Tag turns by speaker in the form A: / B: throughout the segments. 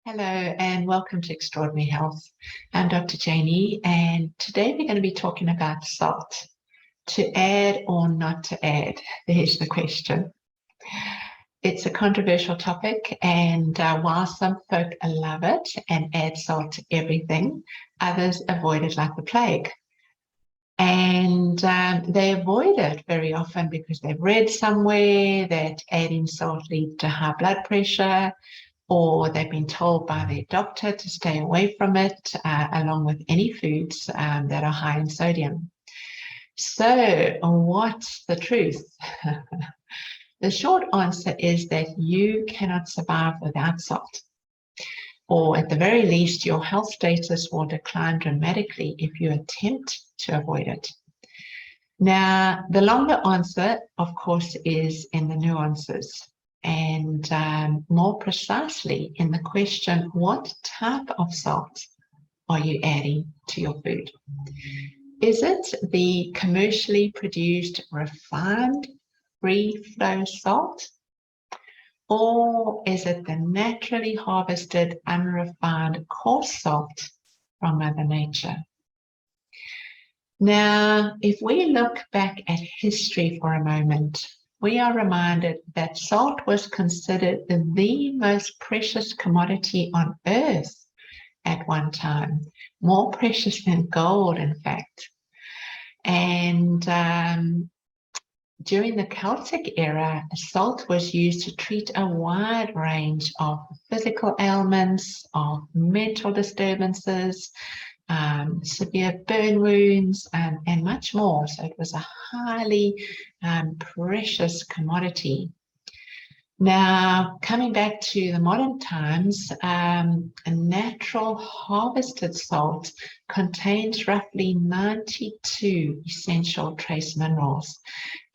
A: Hello and welcome to Extraordinary Health. I'm Dr. Janey, and today we're going to be talking about salt. To add or not to add? There's the question. It's a controversial topic, and while some folk love it and add salt to everything, others avoid it like the plague. And they avoid it very often because they've read somewhere that adding salt leads to high blood pressure, or they've been told by their doctor to stay away from it, along with any foods that are high in sodium. So what's the truth? The short answer is that you cannot survive without salt, or at the very least, your health status will decline dramatically if you attempt to avoid it. Now, the longer answer, of course, is in the nuances, and more precisely in the question, what type of salt are you adding to your food? Is it the commercially produced refined free-flow salt, or is it the naturally harvested unrefined coarse salt from Mother Nature? Now, if we look back at history for a moment, we are reminded that salt was considered the most precious commodity on earth at one time, more precious than gold, in fact. And during the Celtic era, salt was used to treat a wide range of physical ailments, of mental disturbances, severe burn wounds, and much more. So it was a highly precious commodity. Now, coming back to the modern times, a natural harvested salt contains roughly 92 essential trace minerals,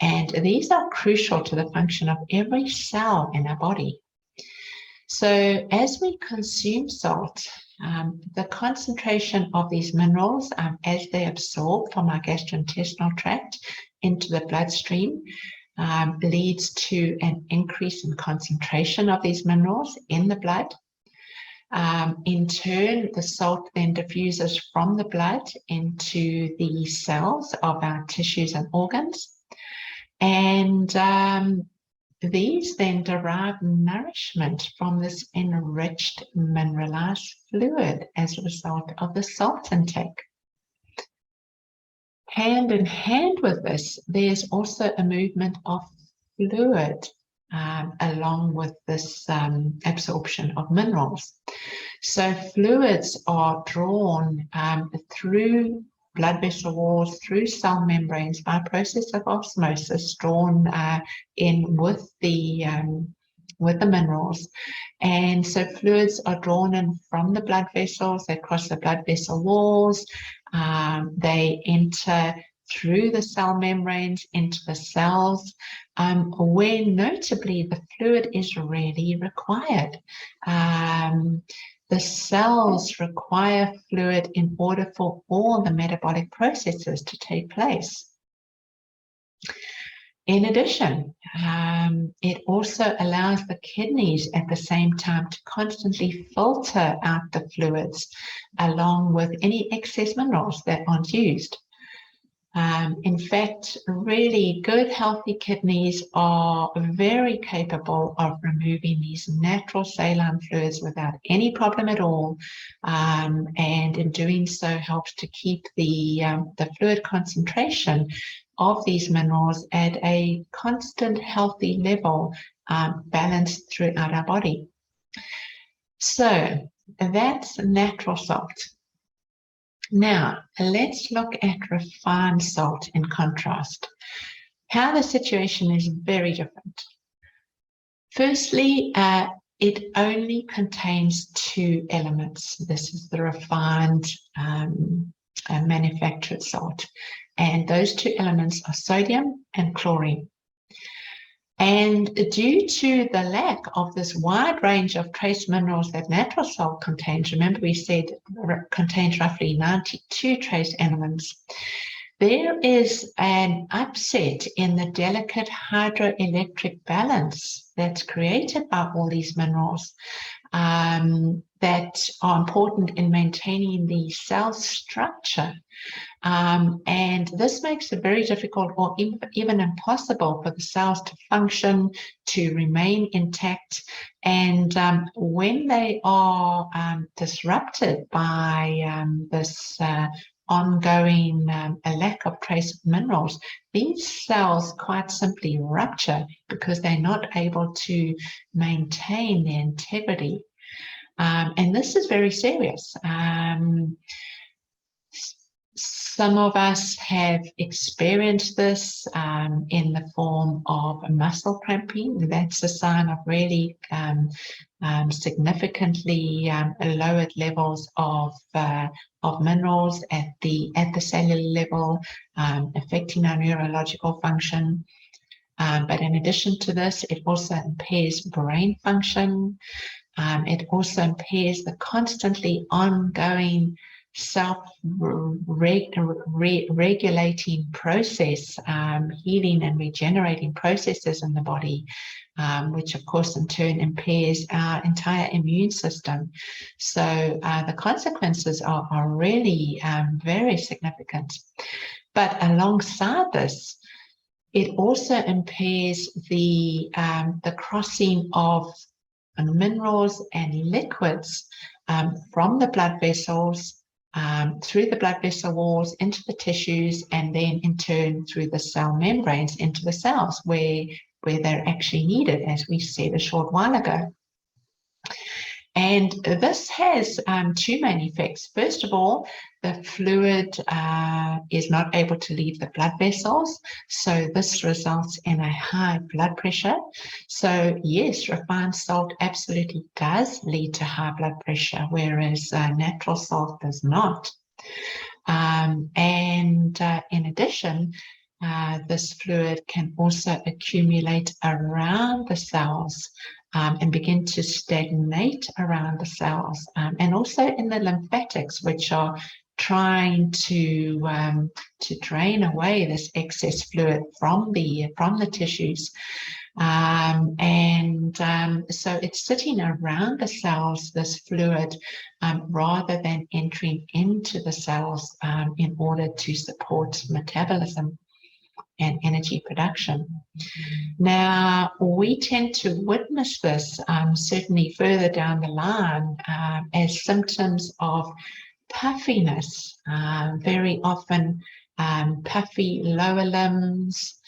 A: and these are crucial to the function of every cell in our body. So as we consume salt, the concentration of these minerals, as they absorb from our gastrointestinal tract into the bloodstream, leads to an increase in concentration of these minerals in the blood. In turn, the salt then diffuses from the blood into the cells of our tissues and organs. And these then derive nourishment from this enriched mineralized fluid as a result of the salt intake. Hand in hand with this, there's also a movement of fluid along with this absorption of minerals. So fluids are drawn through blood vessel walls, through cell membranes by a process of osmosis, drawn in with the minerals. And so fluids are drawn in from the blood vessels, they cross the blood vessel walls, they enter through the cell membranes into the cells, where notably the fluid is really required. The cells require fluid in order for all the metabolic processes to take place. In addition, it also allows the kidneys at the same time to constantly filter out the fluids along with any excess minerals that aren't used. In fact, really good, healthy kidneys are very capable of removing these natural saline fluids without any problem at all, and in doing so helps to keep the fluid concentration of these minerals at a constant, healthy level, balanced throughout our body. So that's natural salt. Now, let's look at refined salt in contrast. How the situation is very different. Firstly, it only contains two elements. This is the refined manufactured salt. And those two elements are sodium and chlorine. And due to the lack of this wide range of trace minerals that natural salt contains, remember we said it contains roughly 92 trace elements, there is an upset in the delicate hydroelectric balance that's created by all these minerals. that are important in maintaining the cell structure. And this makes it very difficult or even impossible for the cells to function, to remain intact. And when they are disrupted by this ongoing a lack of trace minerals, these cells quite simply rupture because they're not able to maintain their integrity. And this is very serious. Some of us have experienced this in the form of muscle cramping. That's a sign of really significantly lowered levels of minerals at the cellular level, affecting our neurological function. But in addition to this, it also impairs brain function. It also impairs the constantly ongoing self-regulating process, healing and regenerating processes in the body, which of course in turn impairs our entire immune system. So the consequences are really very significant. But alongside this, it also impairs the crossing of minerals and liquids from the blood vessels, through the blood vessel walls into the tissues, and then in turn through the cell membranes into the cells where they're actually needed, as we said a short while ago. And this has two main effects. First of all, the fluid is not able to leave the blood vessels, so this results in a high blood pressure. So yes, refined salt absolutely does lead to high blood pressure, whereas natural salt does not. And in addition, this fluid can also accumulate around the cells and begin to stagnate around the cells, and also in the lymphatics, which are trying to drain away this excess fluid from the tissues. So it's sitting around the cells, this fluid, rather than entering into the cells in order to support metabolism and energy production. Now, we tend to witness this certainly further down the line as symptoms of puffiness, very often puffy lower limbs,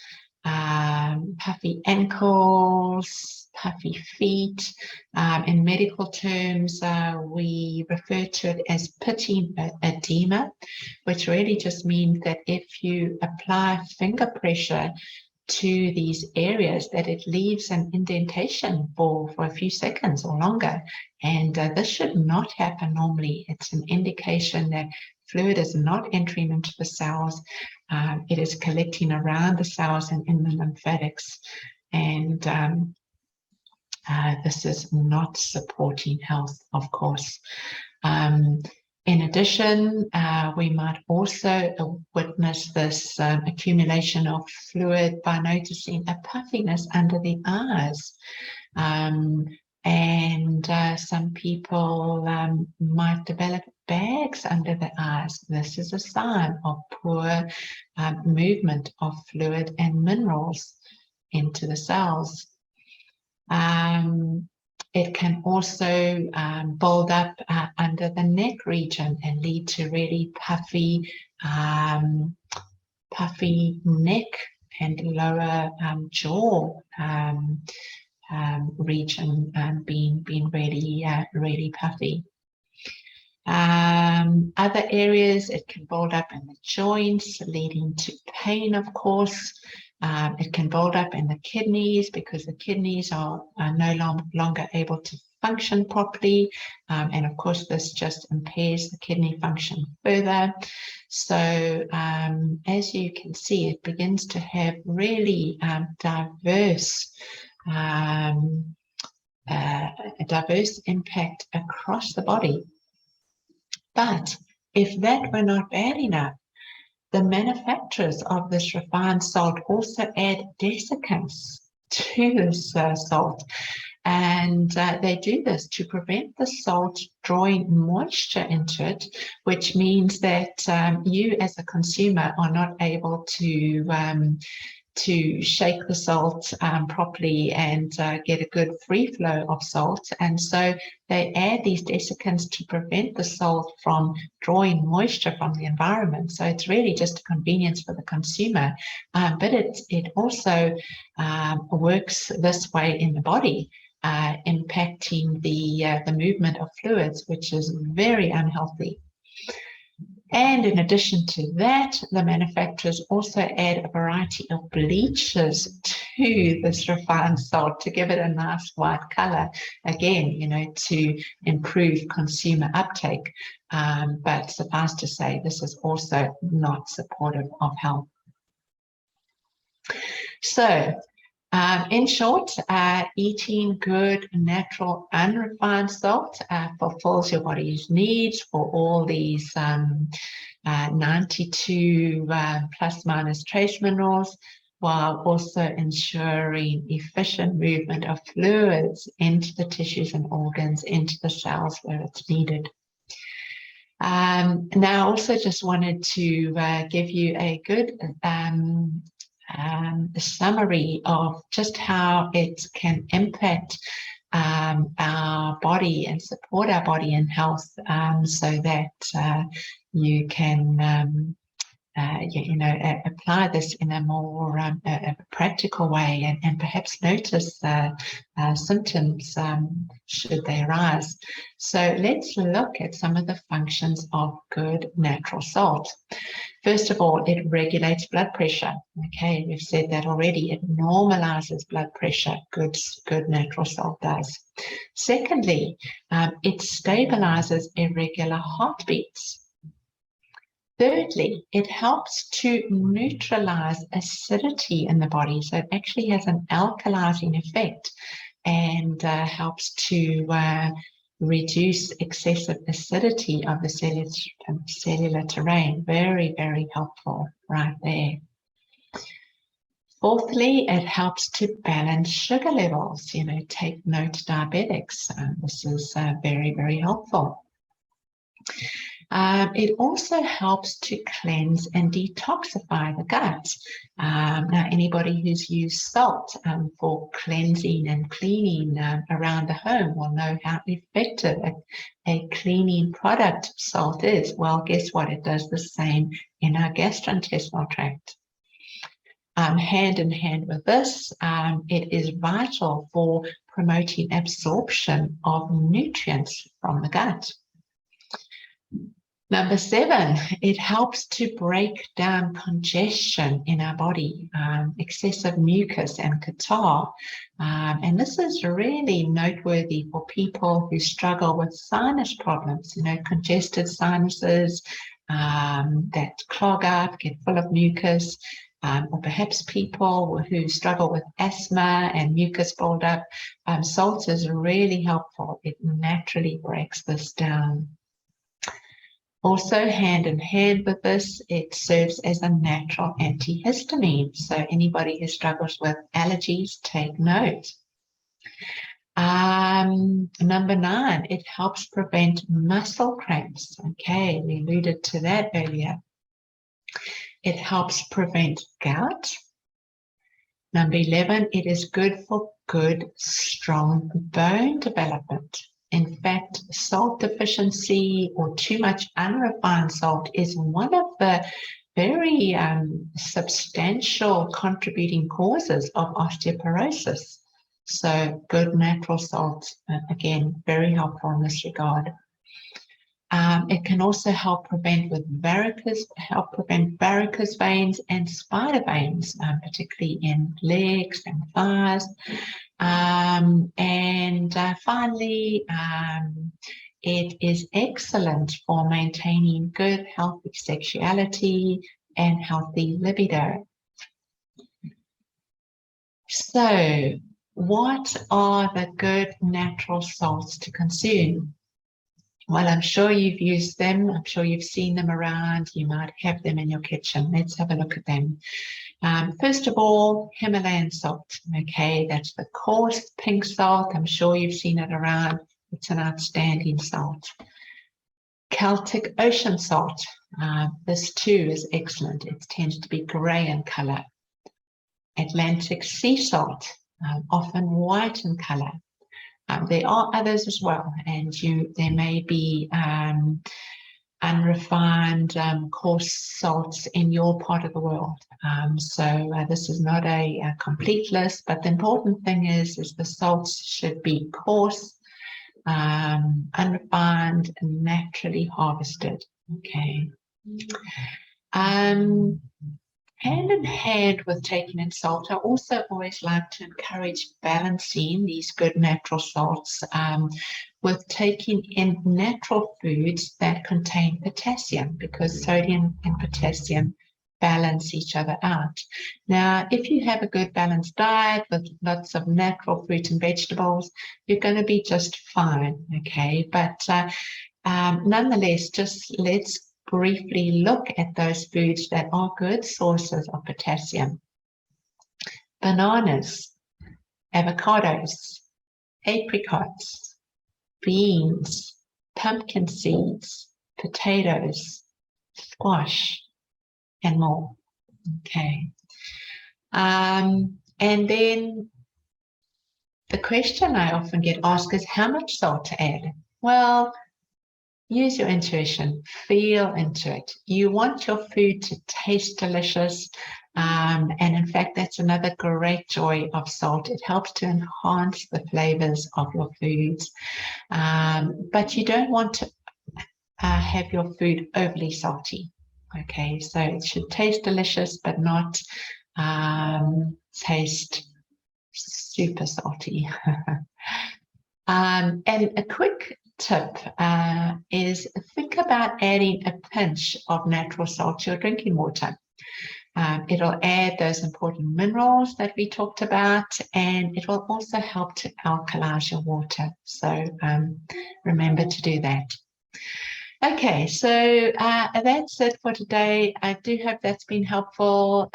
A: puffy ankles, puffy feet. In medical terms, we refer to it as pitting edema, which really just means that if you apply finger pressure to these areas, that it leaves an indentation for a few seconds or longer. And this should not happen normally. It's an indication that fluid is not entering into the cells. It is collecting around the cells and in the lymphatics. And this is not supporting health, of course. In addition, we might also witness this accumulation of fluid by noticing a puffiness under the eyes. Some people might develop bags under the eyes. This is a sign of poor movement of fluid and minerals into the cells. It can also build up under the neck region and lead to really puffy neck and lower jaw region being really puffy. Other areas, it can build up in the joints, leading to pain, of course. It can build up in the kidneys because the kidneys are no longer able to function properly. And of course, this just impairs the kidney function further. So as you can see, it begins to have really diverse impact across the body. But if that were not bad enough, the manufacturers of this refined salt also add desiccants to this salt. And they do this to prevent the salt drawing moisture into it, which means that you as a consumer are not able to shake the salt properly and get a good free flow of salt. And so they add these desiccants to prevent the salt from drawing moisture from the environment. So it's really just a convenience for the consumer, but it also works this way in the body, impacting the movement of fluids, which is very unhealthy. And in addition to that, the manufacturers also add a variety of bleaches to this refined salt to give it a nice white color, again, you know, to improve consumer uptake. But suffice to say, this is also not supportive of health. So, in short, eating good, natural, unrefined salt fulfills your body's needs for all these 92 plus minus trace minerals, while also ensuring efficient movement of fluids into the tissues and organs, into the cells where it's needed. Now, I also just wanted to give you a good a summary of just how it can impact our body and support our body in health, so that you can apply this in a more practical way, and perhaps notice symptoms should they arise. So let's look at some of the functions of good natural salt. First of all, it regulates blood pressure. Okay, we've said that already. It normalizes blood pressure. Good natural salt does. Secondly, it stabilizes irregular heartbeats. Thirdly, it helps to neutralize acidity in the body. So it actually has an alkalizing effect and helps to reduce excessive acidity of the cellular terrain. Very, very helpful right there. Fourthly, it helps to balance sugar levels. You know, take note, diabetics. This is very, very helpful. It also helps to cleanse and detoxify the gut. Now, anybody who's used salt for cleansing and cleaning around the home will know how effective a cleaning product salt is. Well, guess what? It does the same in our gastrointestinal tract. Hand in hand with this, it is vital for promoting absorption of nutrients from the gut. Number 7, it helps to break down congestion in our body, excessive mucus and catarrh. And this is really noteworthy for people who struggle with sinus problems, you know, congested sinuses that clog up, get full of mucus, or perhaps people who struggle with asthma and mucus buildup. Salt is really helpful. It naturally breaks this down. Also, hand in hand with this, it serves as a natural antihistamine. So anybody who struggles with allergies, take note. Number 9, it helps prevent muscle cramps. Okay, we alluded to that earlier. It helps prevent gout. Number 11, it is good for good, strong bone development. In fact, salt deficiency or too much unrefined salt is one of the very substantial contributing causes of osteoporosis. So good natural salt, again, very helpful in this regard. It can also help prevent varicose veins and spider veins, particularly in legs and thighs. Finally, it is excellent for maintaining good, healthy sexuality and healthy libido. So, what are the good natural salts to consume? Well, I'm sure you've used them. I'm sure you've seen them around. You might have them in your kitchen. Let's have a look at them. First of all, Himalayan salt. Okay, that's the coarse pink salt. I'm sure you've seen it around. It's an outstanding salt. Celtic Ocean salt. This too is excellent. It tends to be grey in color. Atlantic sea salt, often white in color. There are others as well, and there may be unrefined coarse salts in your part of the world. So this is not a complete list, but the important thing is the salts should be coarse, unrefined, and naturally harvested. Okay. Hand in hand with taking in salt, I also always like to encourage balancing these good natural salts with taking in natural foods that contain potassium, because sodium and potassium balance each other out. Now, if you have a good balanced diet with lots of natural fruit and vegetables, you're going to be just fine, okay? But nonetheless, just let's briefly look at those foods that are good sources of potassium. Bananas, avocados, apricots, beans, pumpkin seeds, potatoes, squash, and more. Okay. And then the question I often get asked is how much salt to add? Well, use your intuition, feel into it. You want your food to taste delicious. And in fact, that's another great joy of salt. It helps to enhance the flavors of your foods. But you don't want to have your food overly salty. Okay, so it should taste delicious, but not taste super salty. And a quick tip is think about adding a pinch of natural salt to your drinking water. It'll add those important minerals that we talked about, and it will also help to alkalize your water. So remember to do that. Okay, so that's it for today. I do hope that's been helpful.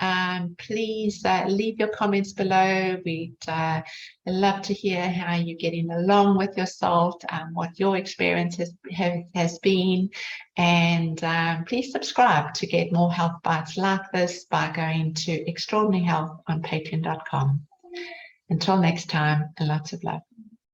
A: Please leave your comments below. We'd love to hear how you're getting along with your salt, what your experience has been. And please subscribe to get more health bites like this by going to Extraordinary Health on patreon.com. Until next time, lots of love.